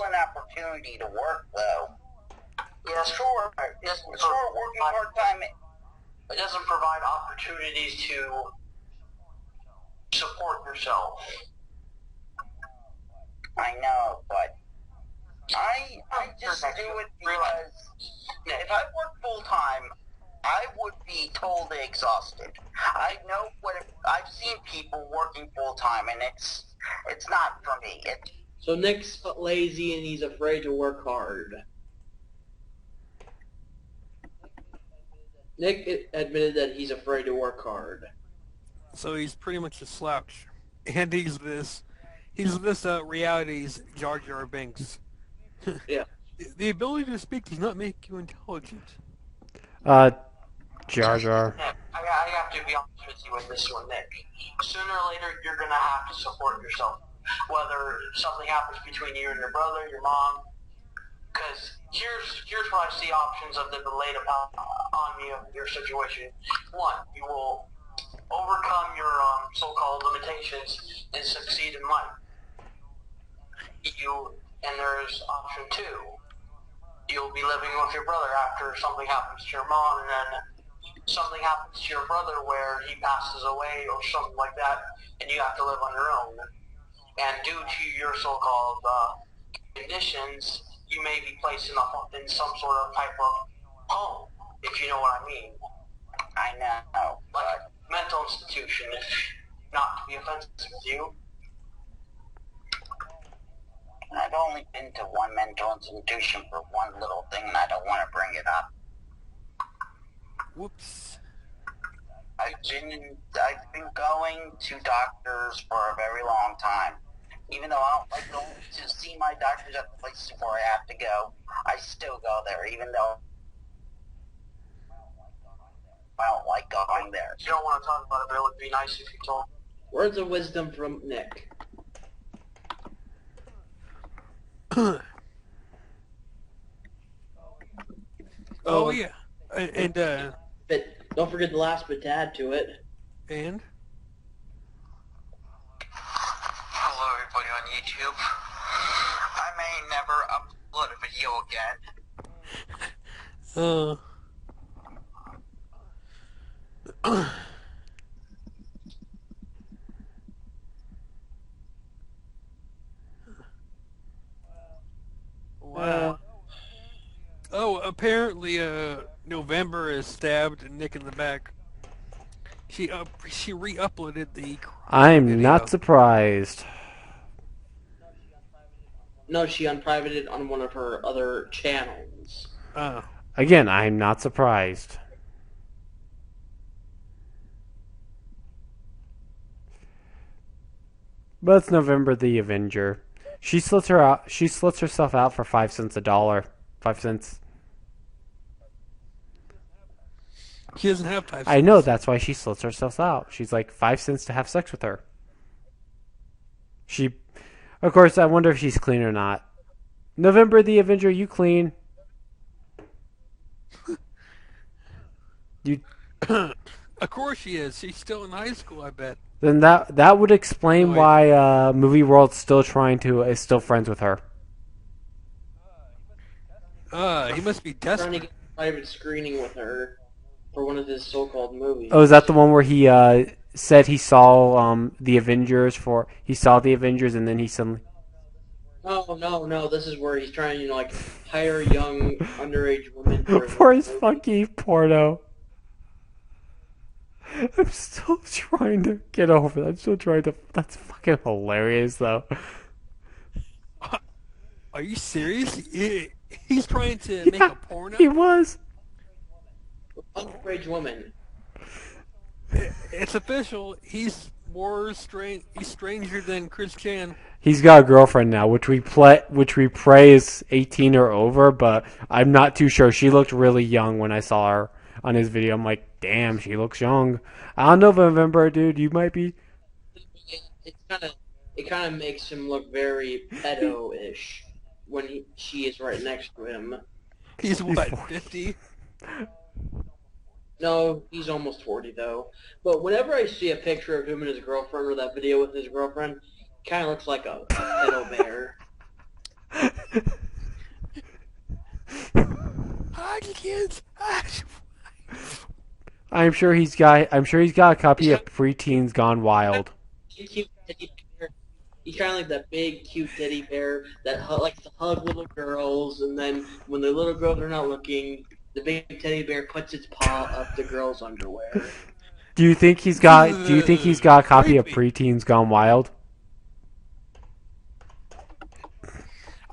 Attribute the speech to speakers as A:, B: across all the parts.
A: an opportunity to work, though.
B: Yeah, sure.
A: It's sure working part-time.
B: It doesn't provide opportunities to support yourself.
A: I know, but I just do it because if I work full-time, I would be totally exhausted. I know I've seen people working full-time, and it's not for me.
C: So Nick's lazy and he's afraid to work hard. Nick admitted that he's afraid to work hard.
D: So he's pretty much a slouch. And he's this reality's Jar Jar Binks.
C: Yeah.
D: The ability to speak does not make you intelligent.
E: Jar Jar.
B: I have to be honest with you with this one, Nick. Sooner or later, you're going to have to support yourself. Whether something happens between you and your brother, your mom. Because here's what I see options of the delayed on me of your situation. One, you will overcome your so-called limitations and succeed in life. And there's option two. You'll be living with your brother after something happens to your mom, and then something happens to your brother where he passes away or something like that, and you have to live on your own. And due to your so-called conditions, you may be placed in some sort of type of home, if you know what I mean.
A: I know.
B: Like a mental institution, if not to be offensive with you.
A: I've only been to one mental institution for one little thing, and I don't want to bring it up.
D: Whoops.
A: I've been going to doctors for a very long time. Even though I don't like going to see my doctors at the places where I have to go, I still go there, even though I don't like going there.
B: You don't want to talk about it, but it would be nice if you told.
C: Words of wisdom from Nick.
D: Oh yeah, and
C: but don't forget the last bit to add to it.
D: And
A: hello, everybody on YouTube. I may never upload a video again.
D: Wow. Oh, apparently, November is stabbed Nick in the back. She re-uploaded the.
E: I'm
D: video.
E: not surprised.
C: No, she unprivated it on one of her other channels.
D: Oh.
E: Again, I'm not surprised. But it's November the Avenger. She slits herself out for 5 cents a dollar. 5 cents.
D: She doesn't have 5 cents.
E: I know, that's why she slits herself out. She's like 5 cents to have sex with her. Of course, I wonder if she's clean or not. November the Avenger, you clean?
D: Of course she is. She's still in high school, I bet.
E: Then that would explain why Movie World's still is still friends with her.
D: He must be desperate.
C: Trying to get a private screening with her for one of his so-called movies.
E: Oh, is that the one where he said he saw the Avengers he saw the Avengers and then he suddenly...
C: No. This is where he's trying to, hire young underage women
E: for his funky porno. I'm still trying to get over that. That's fucking hilarious, though.
D: Are you serious? He's trying to make a porno?
E: He was.
C: Underage woman.
D: It's official. He's stranger than Chris Chan.
E: He's got a girlfriend now, which we pray is 18 or over, but I'm not too sure. She looked really young when I saw her on his video. I'm like, damn, she looks young. I don't know, November, dude. You might be.
C: It kind of makes him look very pedo-ish when she is right next to him.
D: He's what, 50?
C: No, he's almost 40 though. But whenever I see a picture of him and his girlfriend or that video with his girlfriend, he kind of looks like a pedo bear.
D: hands.
E: I'm sure he's got a copy of Preteens Gone Wild.
C: Cute teddy bear. He's trying like that big, cute teddy bear that likes to hug little girls, and then when the little girls are not looking, the big teddy bear puts its paw up the girl's underwear.
E: Do you think he's got a copy of Preteens Gone Wild?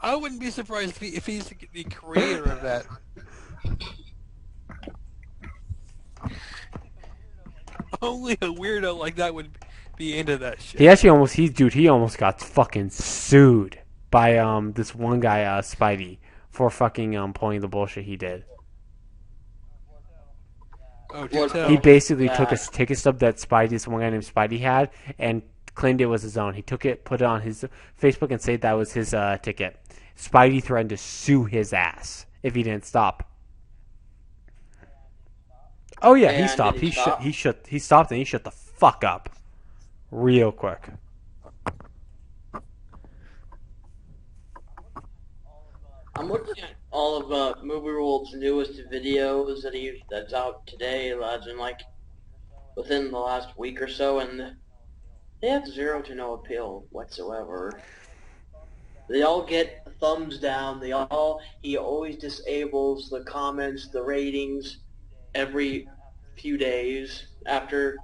D: I wouldn't be surprised if he's the creator of that. Only a weirdo like that would be into that shit.
E: He almost got fucking sued by this one guy Spidey for fucking pulling the bullshit he did.
D: Oh, do tell.
E: He basically took a ticket stub that this one guy named Spidey had and claimed it was his own. He took it, put it on his Facebook, and said that was his ticket. Spidey threatened to sue his ass if he didn't stop. Oh yeah, he stopped. He stopped and he shut the fuck up, real quick.
C: I'm looking at all of Movie World's newest videos that's out today, as in like within the last week or so, and they have zero to no appeal whatsoever. They all get a thumbs down. He always disables the comments, the ratings every few days after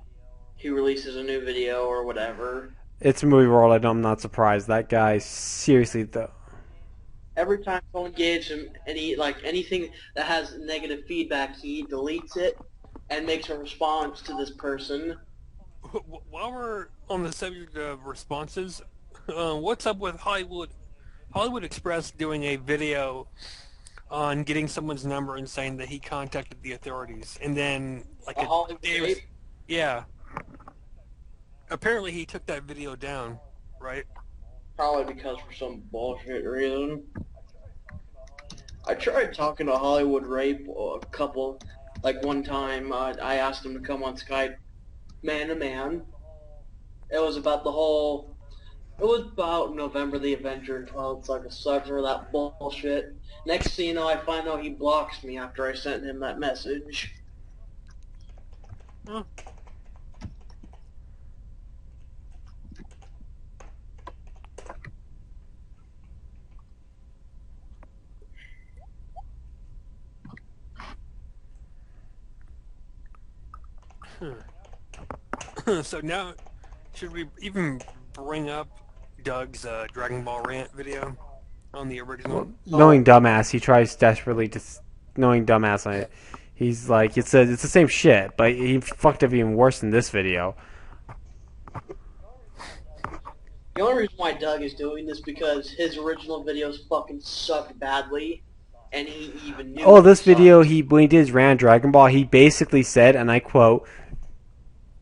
C: he releases a new video or whatever.
E: It's Movie World, and I'm not surprised. That guy, seriously, though.
C: Every time someone gives him anything that has negative feedback, he deletes it and makes a response to this person.
D: While we're on the subject of responses, what's up with Hollywood Express doing a video on getting someone's number and saying that he contacted the authorities, and then yeah. Apparently, he took that video down, right?
C: Probably because for some bullshit reason. I tried talking to Hollywood Rape a couple, one time. I asked him to come on Skype, man to man. It was about November the Avenger 12. It's like a sucker for that bullshit. Next thing you know, I find out he blocks me after I sent him that message.
D: Huh. So now, should we even bring up Doug's Dragon Ball rant video on the original?
E: Knowing dumbass, he tries desperately to. Knowing dumbass, he's like it's the same shit, but he fucked up even worse in this video.
C: The only reason why Doug is doing this because his original videos fucking sucked badly, and he even knew.
E: Oh, this video when he did his rant Dragon Ball, he basically said, and I quote,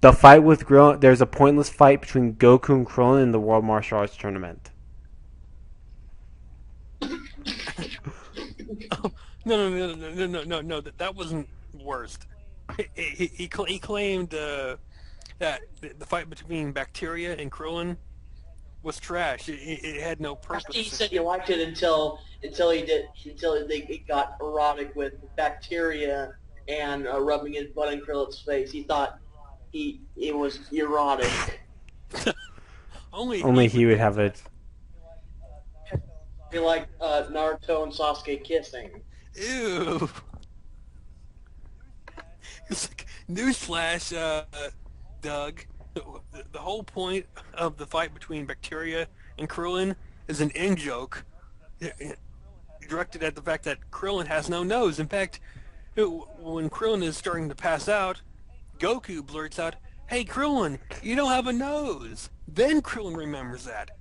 E: "The fight with Krillin. There's a pointless fight between Goku and Krillin in the World Martial Arts Tournament."
D: No. That wasn't worst. He claimed that the fight between Bacteria and Krillin was trash. It had no purpose.
C: He said he liked it until it got erotic with Bacteria and rubbing his butt in Krillin's face. He thought it was erotic.
E: Only he would have it.
C: Be like Naruto and Sasuke kissing.
D: Ew. It's like, newsflash, Doug. The whole point of the fight between Bacteria and Krillin is an in-joke directed at the fact that Krillin has no nose. In fact, when Krillin is starting to pass out, Goku blurts out, "Hey Krillin, you don't have a nose." Then Krillin remembers that.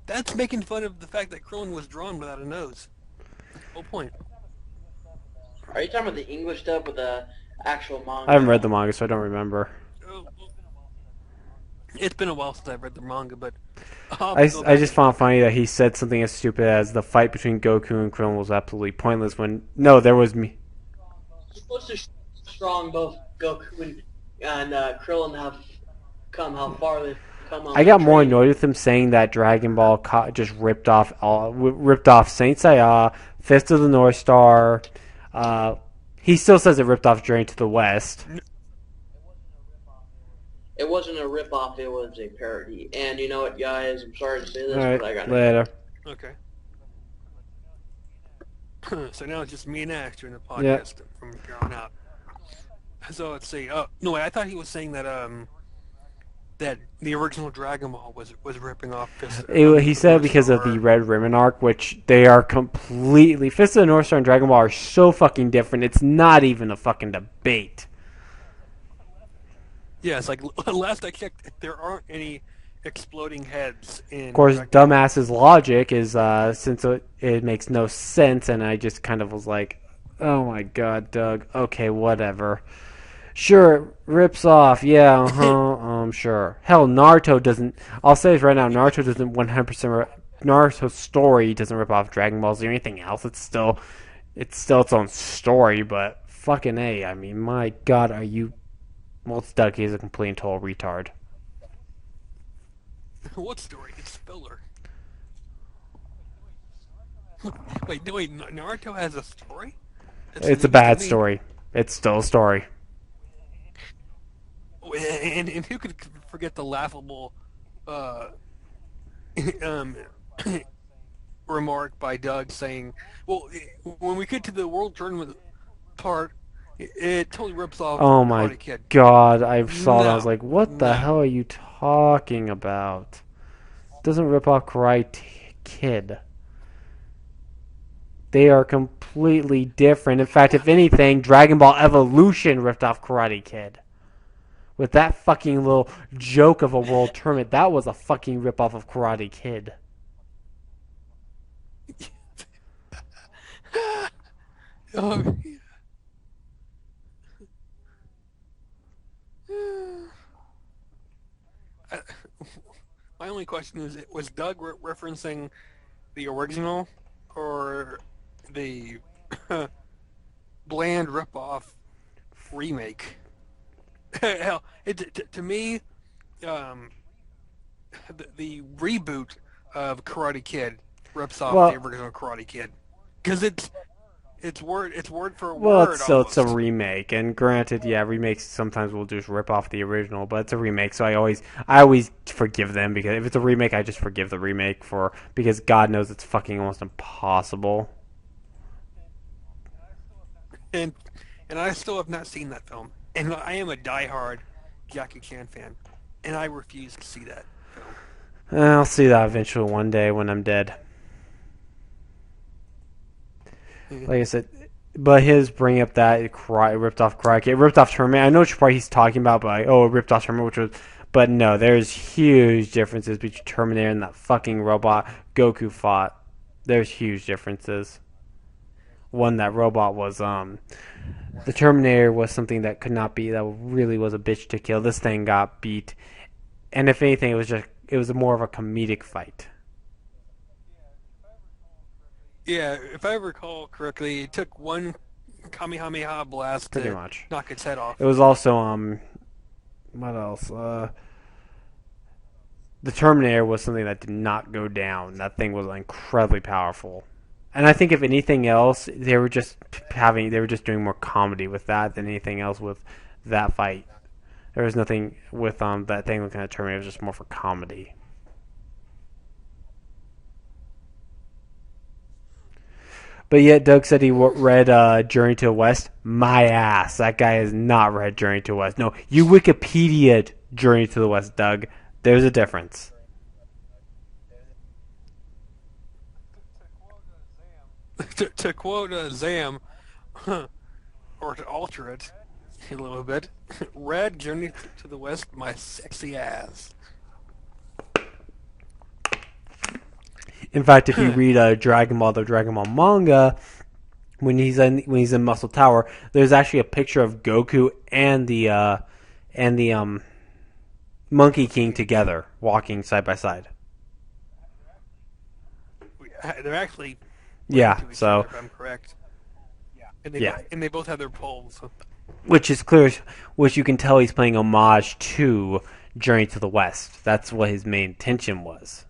D: That's making fun of the fact that Krillin was drawn without a nose. Whole point.
C: Are you talking about the English dub with the actual manga?
E: I haven't read the manga, so I don't remember.
D: It's been a while since I've read the manga, but
E: I just found funny that he said something as stupid as the fight between Goku and Krillin was absolutely pointless when there was me.
C: It's supposed to show how strong both Goku and Krillin have come, how far they've come on.
E: I got more annoyed with him saying that Dragon Ball just ripped off Saint Seiya, Fist of the North Star, He still says it ripped off Journey to the West.
C: It wasn't a rip-off, it was a parody. And you know what, guys? I'm sorry to say this,
E: Alright,
C: but I gotta
E: later.
D: Okay. So now it's just me and Ash doing the
E: Yeah.
D: podcast from here on out. So let's see. Oh no, wait, I thought he was saying that that the original Dragon Ball was ripping off Fist.
E: He said because of the Red Ribbon arc, which they are completely... Fist of the North Star and Dragon Ball are so fucking different, it's not even a fucking debate.
D: Yeah, it's like last I checked, there aren't any exploding heads in.
E: Of course,
D: Dragon Ball.
E: dumbass's logic is since it makes no sense, and I just kind of was like, "Oh my god, Doug. Okay, whatever. Sure, it rips off. Yeah, sure. Hell, Naruto doesn't. I'll say this right now. Naruto doesn't 100%. Naruto's story doesn't rip off Dragon Balls or anything else. It's still its own story. But fucking A. I mean, my god, are you? Well, it's Doug. He's a complete and total retard.
D: What story? It's filler. Wait, Naruto has a story?
E: It's a bad story. It's still a story.
D: And who could forget the laughable remark by Doug saying, well, when we get to the world tournament part, it totally rips off
E: Oh my
D: Karate Kid.
E: god, I saw that. I was
D: No,
E: like, what the
D: no.
E: hell are you talking about? Doesn't rip off Karate Kid. They are completely different. In fact, if anything, Dragon Ball Evolution ripped off Karate Kid. With that fucking little joke of a world tournament, that was a fucking ripoff of Karate Kid.
D: Oh, my only question is, was Doug referencing the original or the bland ripoff remake? Hell, to me, the reboot of Karate Kid rips off the original Karate Kid because it's word for
E: Well,
D: word.
E: it's a remake, and granted, yeah, remakes sometimes will just rip off the original, but it's a remake, so I always forgive them because if it's a remake, I just forgive the remake because God knows it's fucking almost impossible.
D: And I still have not seen that film, and I am a diehard Jackie Chan fan, and I refuse to see that film.
E: I'll see that eventually one day when I'm dead. Like I said, but his bring up that it ripped off Karate Kid, it ripped off Terminator. I know which part he's talking about, but it ripped off Terminator, but no, there's huge differences between Terminator and that fucking robot Goku fought. There's huge differences. One, that robot was the Terminator was something that could not be, that really was a bitch to kill. This thing got beat, and if anything, it was more of a comedic fight.
D: Yeah, if I recall correctly, it took one Kamehameha blast
E: Pretty
D: to
E: much
D: knock its head off.
E: It was also what else? The Terminator was something that did not go down. That thing was incredibly powerful. And I think if anything else, they were just doing more comedy with that than anything else with that fight. There was nothing with that thing looking at Terminator. It was just more for comedy. But yet, Doug said he read Journey to the West. My ass. That guy has not read Journey to the West. No, you Wikipedia'd Journey to the West, Doug. There's a difference.
D: To quote Zam, or to alter it a little bit, read Journey to the West, my sexy ass.
E: In fact, if you read Dragon Ball, the Dragon Ball manga, when he's in Muscle Tower, there's actually a picture of Goku and the Monkey King together, walking side by side.
D: They're actually
E: so
D: other, if I'm correct. And they both have their poles. So.
E: Which is clear, which you can tell he's playing homage to Journey to the West. That's what his main intention was.